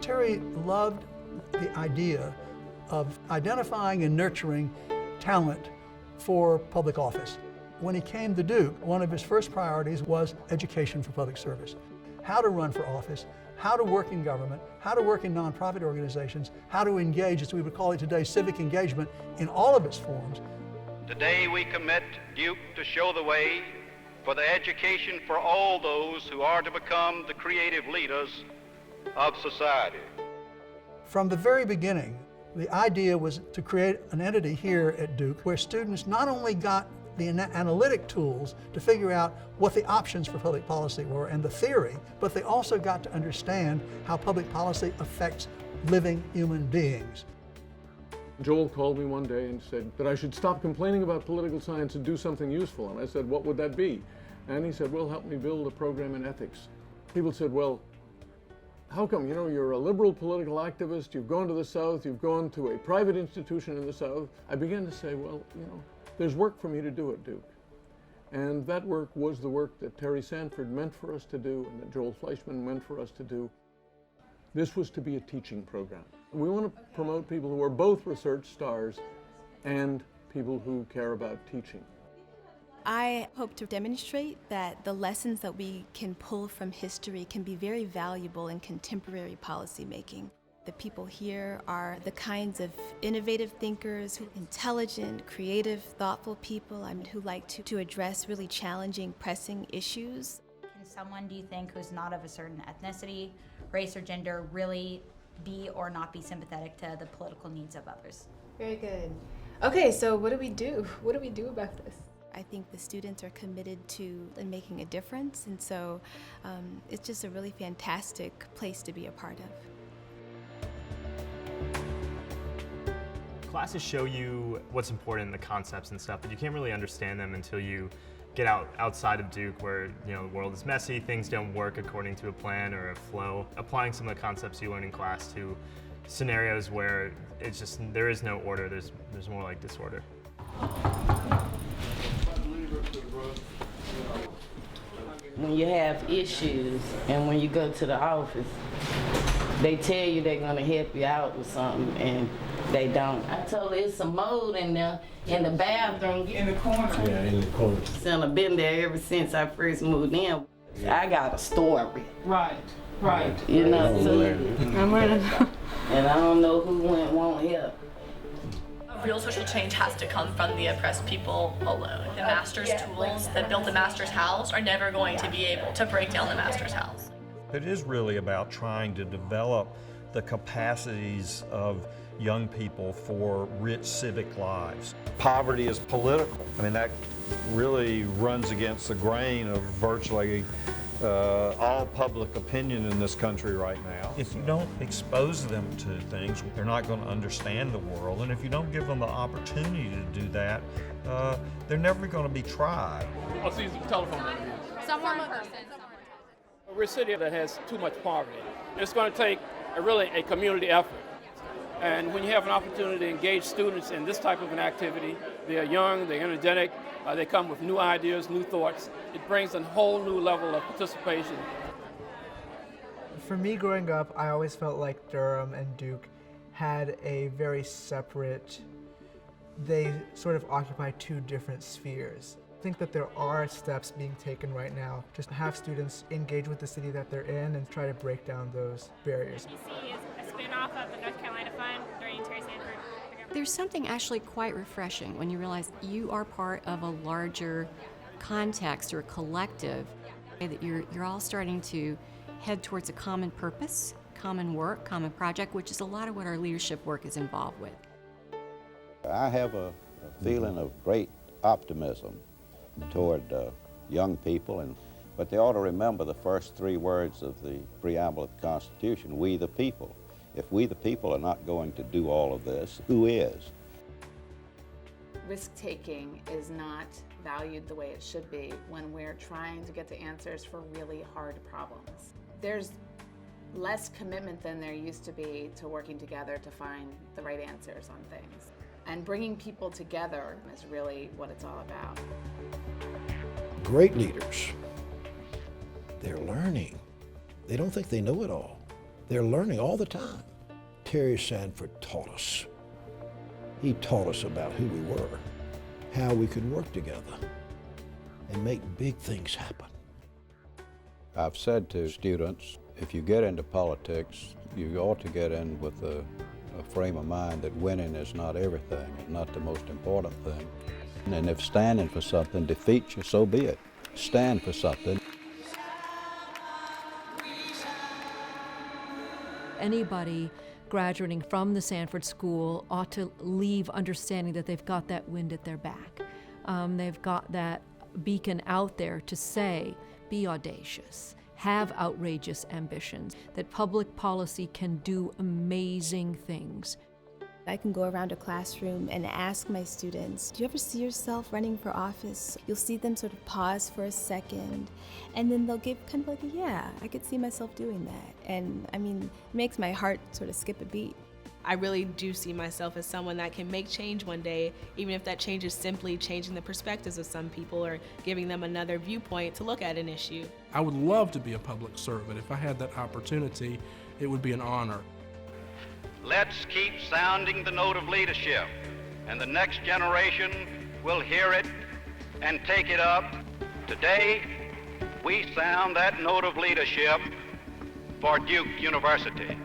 Terry loved the idea of identifying and nurturing talent for public office. When he came to Duke, one of his first priorities was education for public service. How to run for office, how to work in government, how to work in nonprofit organizations, how to engage, as we would call it today, civic engagement in all of its forms. Today we commit Duke to show the way for the education for all those who are to become the creative leaders of society. From the very beginning, the idea was to create an entity here at Duke where students not only got the analytic tools to figure out what the options for public policy were and the theory, but they also got to understand how public policy affects living human beings. Joel called me one day and said that I should stop complaining about political science and do something useful. And I said, what would that be? And he said, well, help me build a program in ethics. People said, well, how come? You know, you're a liberal political activist, you've gone to the South, you've gone to a private institution in the South. I began to say, well, you know, there's work for me to do at Duke. And that work was the work that Terry Sanford meant for us to do and that Joel Fleischman meant for us to do. This was to be a teaching program. We want to promote people who are both research stars and people who care about teaching. I hope to demonstrate that the lessons that we can pull from history can be very valuable in contemporary policymaking. The people here are the kinds of innovative thinkers, intelligent, creative, thoughtful people who like to address really challenging, pressing issues. Can someone, do you think, who's not of a certain ethnicity, race, or gender really be or not be sympathetic to the political needs of others? Very good. Okay, so what do we do? What do we do about this? I think the students are committed to making a difference, and so it's just a really fantastic place to be a part of. Classes show you what's important in the concepts and stuff, but you can't really understand them until you get outside of Duke, where the world is messy, things don't work according to a plan or a flow. Applying some of the concepts you learn in class to scenarios where it's just there is no order, there's more like disorder. When you have issues and when you go to the office, they tell you they're gonna help you out with something and they don't. I told her it's some mold in there in the bathroom. In the corner. Yeah, in the corner. I've been there ever since I first moved in. I got a story. Right, right. You know, so I'm learning. And I don't know who won't help. Real social change has to come from the oppressed people alone. The master's tools that built the master's house are never going to be able to break down the master's house. It is really about trying to develop the capacities of young people for rich civic lives. Poverty is political. I mean, that really runs against the grain of virtually all public opinion in this country right now. If you don't expose them to things, they're not going to understand the world. And if you don't give them the opportunity to do that, they're never going to be tried. Let's use the telephone number. Someone in person. We're a city that has too much poverty. It's going to take really a community effort. And when you have an opportunity to engage students in this type of an activity, they're young, they're energetic, they come with new ideas, new thoughts. It brings a whole new level of participation. For me growing up, I always felt like Durham and Duke had a very separate, they sort of occupy two different spheres. I think that there are steps being taken right now just to have students engage with the city that they're in and try to break down those barriers. DC is a spin-off of the North Carolina Fund during Terry Sanford. There's something actually quite refreshing when you realize you are part of a larger context or collective, that you're all starting to head towards a common purpose, common work, common project, which is a lot of what our leadership work is involved with. I have a feeling of great optimism toward young people, but they ought to remember the first three words of the preamble of the Constitution, we the people. If we the people are not going to do all of this, who is? Risk-taking is not valued the way it should be when we're trying to get to answers for really hard problems. There's less commitment than there used to be to working together to find the right answers on things. And bringing people together is really what it's all about. Great leaders, they're learning. They don't think they know it all. They're learning all the time. Terry Sanford taught us. He taught us about who we were, how we could work together, and make big things happen. I've said to students, if you get into politics, you ought to get in with a frame of mind that winning is not everything, it's not the most important thing. And if standing for something defeats you, so be it. Stand for something. Anybody graduating from the Sanford School ought to leave understanding that they've got that wind at their back. They've got that beacon out there to say, be audacious, have outrageous ambitions, that public policy can do amazing things. I can go around a classroom and ask my students, do you ever see yourself running for office? You'll see them sort of pause for a second, and then they'll give kind of like a, yeah, I could see myself doing that. And I mean, it makes my heart sort of skip a beat. I really do see myself as someone that can make change one day, even if that change is simply changing the perspectives of some people or giving them another viewpoint to look at an issue. I would love to be a public servant. If I had that opportunity, it would be an honor. Let's keep sounding the note of leadership, and the next generation will hear it and take it up. Today, we sound that note of leadership for Duke University.